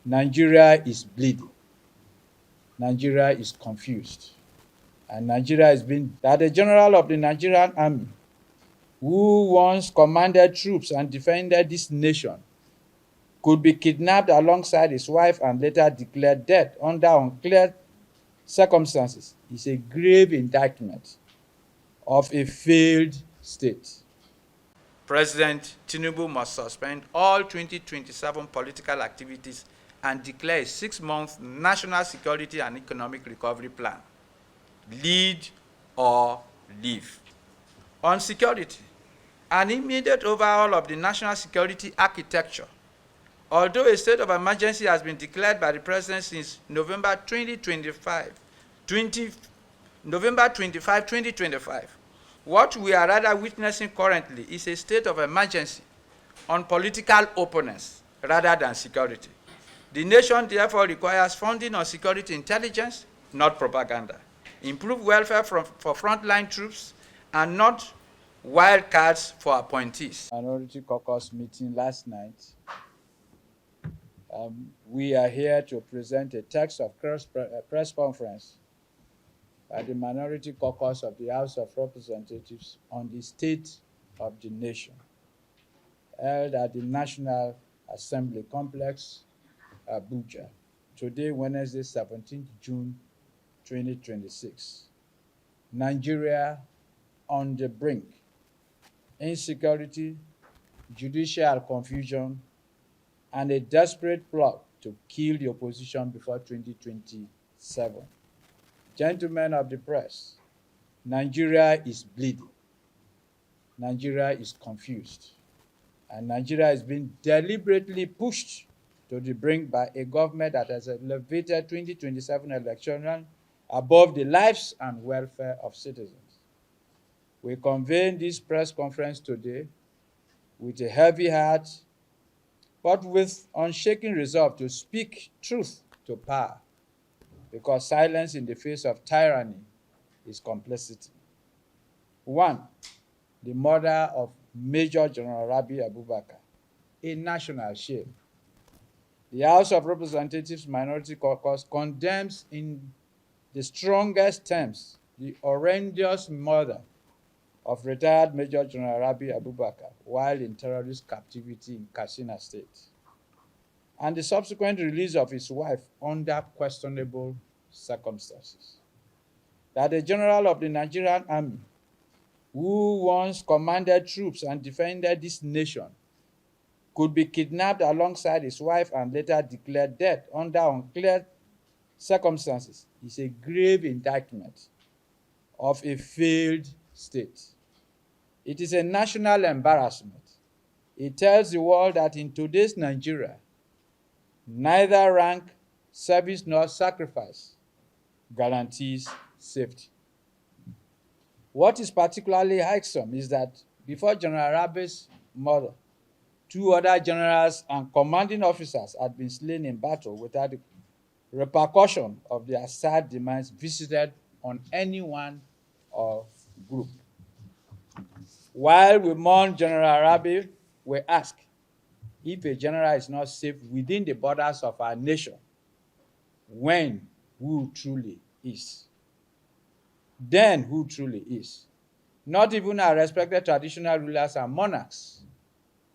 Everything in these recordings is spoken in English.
Nigeria is bleeding. Nigeria is confused. And Nigeria has been that the general of the Nigerian army, who once commanded troops and defended this nation, could be kidnapped alongside his wife and later declared dead under unclear circumstances is a grave indictment of a failed state. President Tinubu must suspend all 2027 political activities and declare a 6-month national security and economic recovery plan. Lead or leave. On security, an immediate overhaul of the national security architecture. Although a state of emergency has been declared by the President since November 2025, what we are rather witnessing currently is a state of emergency on political opponents rather than security. The nation therefore requires funding on security intelligence, not propaganda. Improve welfare for frontline troops and not wildcards for appointees. Minority caucus meeting last night. We are here to present a text of press conference by the Minority Caucus of the House of Representatives on the state of the nation, held at the National Assembly Complex, Abuja, today, Wednesday, 17th June 2026. Nigeria on the brink. Insecurity, judicial confusion, and a desperate plot to kill the opposition before 2027. Gentlemen of the press, Nigeria is bleeding. Nigeria is confused. And Nigeria is being deliberately pushed to the brink by a government that has elevated 2027 election above the lives and welfare of citizens. We convene this press conference today with a heavy heart, but with unshaken resolve to speak truth to power, because silence in the face of tyranny is complicity. One, the murder of Major General Rabi Abubakar, a national shame. The House of Representatives Minority Caucus condemns in the strongest terms the horrendous murder of retired Major General Rabi Abubakar while in terrorist captivity in Katsina State, and the subsequent release of his wife under questionable circumstances. That the general of the Nigerian army, who once commanded troops and defended this nation, could be kidnapped alongside his wife and later declared dead under unclear circumstances is a grave indictment of a failed state. It is a national embarrassment. It tells the world that in today's Nigeria, neither rank, service, nor sacrifice guarantees safety. What is particularly irksome is that before General Rabi's murder, 2 other generals and commanding officers had been slain in battle without the repercussion of their sad demise visited on anyone or group. While we mourn General Rabi, we ask, if a general is not safe within the borders of our nation, when who truly is? Then who truly is? Not even our respected traditional rulers and monarchs,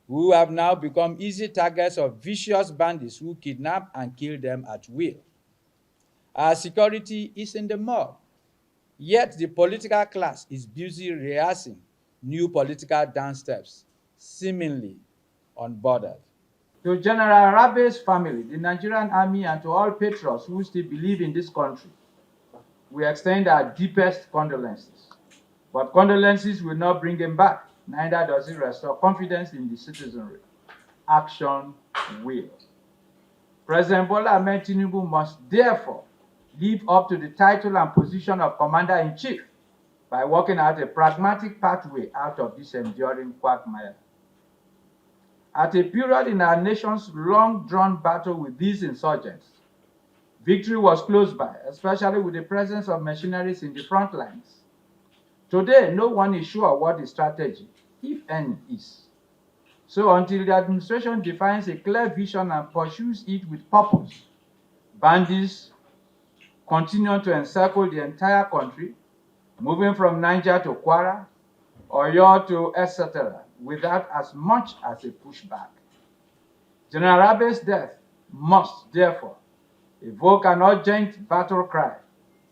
who have now become easy targets of vicious bandits who kidnap and kill them at will. Our security is in the mud, yet the political class is busy rehearsing new political dance steps, seemingly unbothered. To General Rabe's family, the Nigerian army, and to all patriots who still believe in this country, we extend our deepest condolences. But condolences will not bring him back, neither does it restore confidence in the citizenry. Action will. President Bola Ahmed Tinubu must therefore live up to the title and position of Commander-in-Chief by working out a pragmatic pathway out of this enduring quagmire. At a period in our nation's long-drawn battle with these insurgents, victory was close by, especially with the presence of machineries in the front lines. Today, no one is sure what the strategy, if any, is. So until the administration defines a clear vision and pursues it with purpose, bandits continue to encircle the entire country, moving from Niger to Kwara, Oyo to etc., without as much as a pushback. General Abe's death must, therefore, evoke an urgent battle cry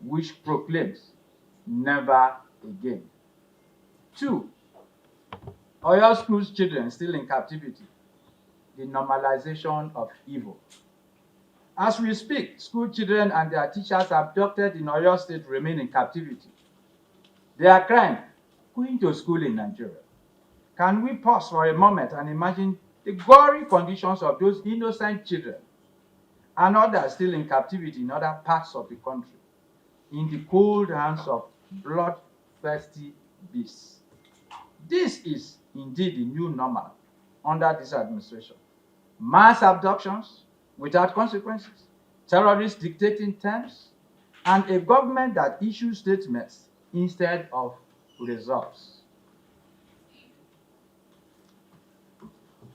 which proclaims never again. 2. Oyo schools children still in captivity. The normalization of evil. As we speak, school children and their teachers abducted in Oyo State remain in captivity. They are crying, going to school in Nigeria. Can we pause for a moment and imagine the gory conditions of those innocent children and others still in captivity in other parts of the country, in the cold hands of bloodthirsty beasts? This is indeed the new normal under this administration. Mass abductions without consequences, terrorists dictating terms, and a government that issues statements instead of results.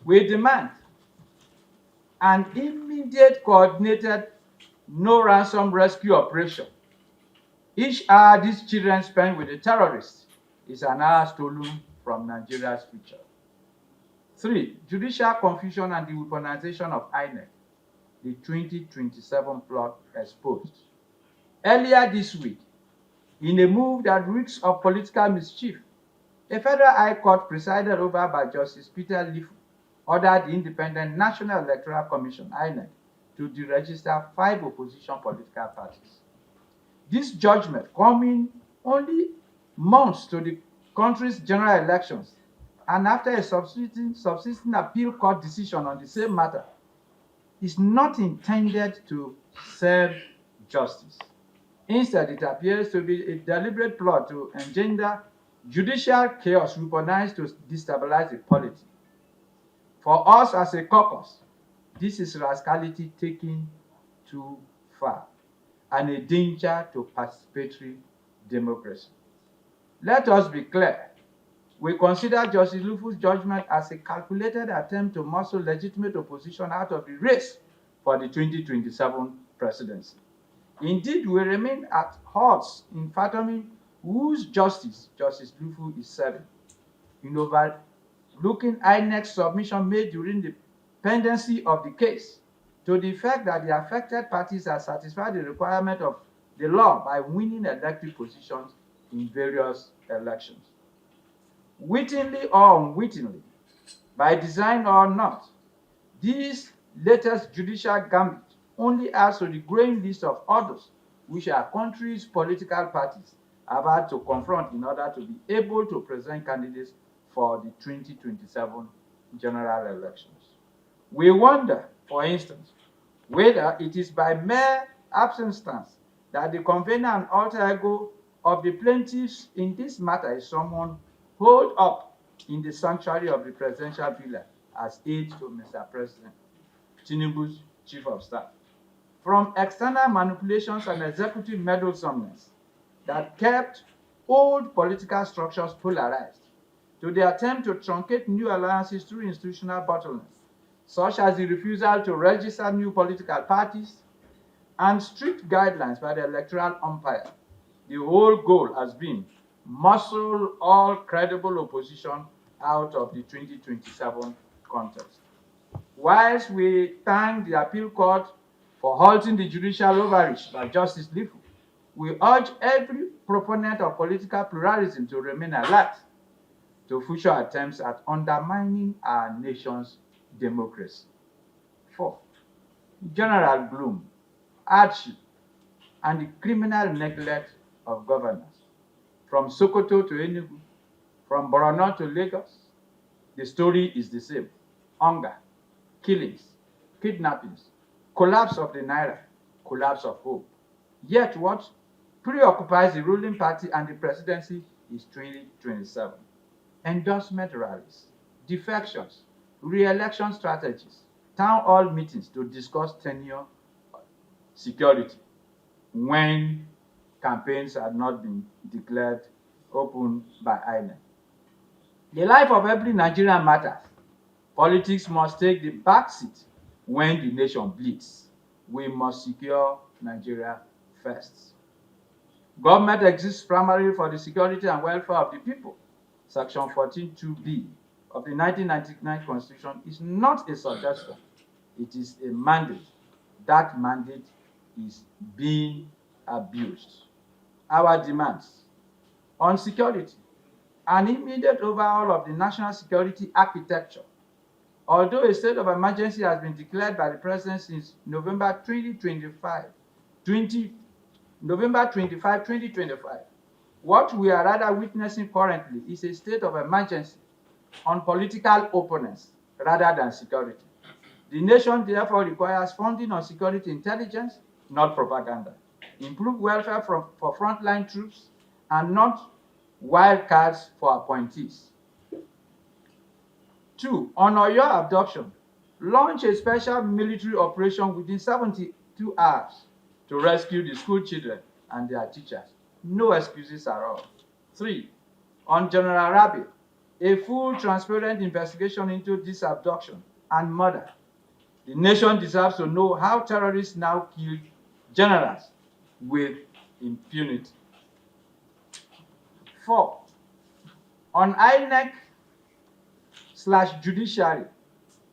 We demand an immediate coordinated no ransom rescue operation. Each hour these children spend with the terrorists is an hour stolen from Nigeria's future. 3. Judicial confusion and the weaponization of INEC. The 2027 plot exposed. Earlier this week, in a move that reeks of political mischief, a federal high court presided over by Justice Peter Lifu ordered the Independent National Electoral Commission (INEC) to deregister 5 opposition political parties. This judgment, coming only months to the country's general elections and after a subsisting appeal court decision on the same matter, is not intended to serve justice. Instead, it appears to be a deliberate plot to engender judicial chaos weaponized to destabilize the polity. For us as a caucus, this is rascality taken too far and a danger to participatory democracy. Let us be clear. We consider Justice Lufu's judgment as a calculated attempt to muscle legitimate opposition out of the race for the 2027 presidency. Indeed, we remain at odds in fathoming whose justice Justice Lufu is serving. In overlooking INEC's submission made during the pendency of the case to the effect that the affected parties have satisfied the requirement of the law by winning elected positions in various elections. Wittingly or unwittingly, by design or not, this latest judicial gambit only adds to the growing list of others which our country's political parties have had to confront in order to be able to present candidates for the 2027 general elections. We wonder, for instance, whether it is by mere happenstance that the convener and alter ego of the plaintiffs in this matter is someone holed up in the sanctuary of the presidential villa as aide to Mr. President, Tinubu's chief of staff. From external manipulations and executive meddlesomeness that kept old political structures polarized, to the attempt to truncate new alliances through institutional bottlenecks, such as the refusal to register new political parties and strict guidelines by the electoral umpire, the whole goal has been muscle all credible opposition out of the 2027 contest. Whilst we thank the appeal court for halting the judicial overreach by Justice Lifu, we urge every proponent of political pluralism to remain alert to future attempts at undermining our nation's democracy. 4. General gloom, hardship, and the criminal neglect of governance. From Sokoto to Enugu, from Borno to Lagos, the story is the same. Hunger, killings, kidnappings, collapse of the naira, collapse of hope. Yet what preoccupies the ruling party and the presidency is 2027. Endorsement rallies, defections, re-election strategies, town hall meetings to discuss tenure security when campaigns had not been declared open by INEC. The life of every Nigerian matters, Politics must take the back seat when the nation bleeds. We must secure Nigeria first. Government exists primarily for the security and welfare of the people. Section 14(2)(b) of the 1999 Constitution is not a suggestion, it is a mandate. That mandate is being abused. Our demands on security: an immediate overhaul of the national security architecture. Although a state of emergency has been declared by the President since November 2025, what we are rather witnessing currently is a state of emergency on political opponents rather than security. The nation therefore requires funding on security intelligence, not propaganda, improved welfare for frontline troops, and not wildcards for appointees. 2. On Oyo abduction, launch a special military operation within 72 hours to rescue the school children and their teachers. No excuses at all. 3. On General Rabi, a full, transparent investigation into this abduction and murder. The nation deserves to know how terrorists now kill generals with impunity. 4. On INEC/judiciary,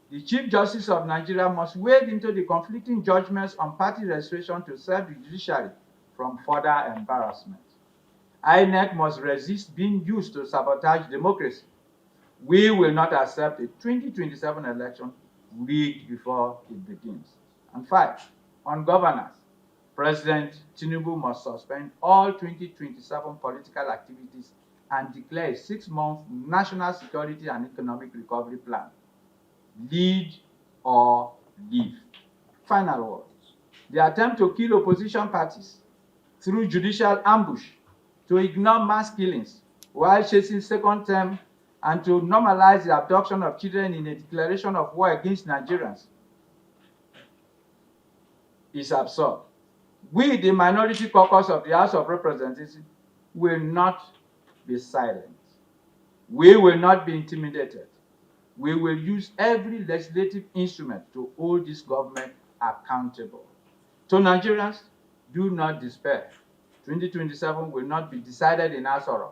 the Chief Justice of Nigeria must wade into the conflicting judgments on party registration to save the judiciary from further embarrassment. INEC must resist being used to sabotage democracy. We will not accept a 2027 election rigged before it begins. And 5, on governance, President Tinubu must suspend all 2027 political activities and declare a 6-month national security and economic recovery plan. Lead or leave. Final words. The attempt to kill opposition parties through judicial ambush, to ignore mass killings while chasing second term, and to normalize the abduction of children in a declaration of war against Nigerians is absurd. We, the minority caucus of the House of Representatives, will not be silent. We will not be intimidated. We will use every legislative instrument to hold this government accountable. To Nigerians, do not despair. 2027 will not be decided in Asoro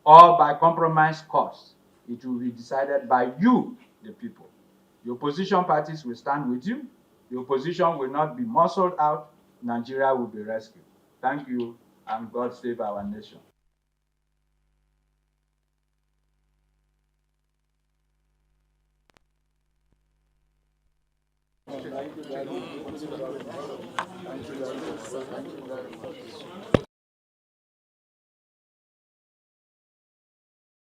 or by compromise costs. It will be decided by you, the people. The opposition parties will stand with you. The opposition will not be muscled out. Nigeria will be rescued. Thank you, and God save our nation.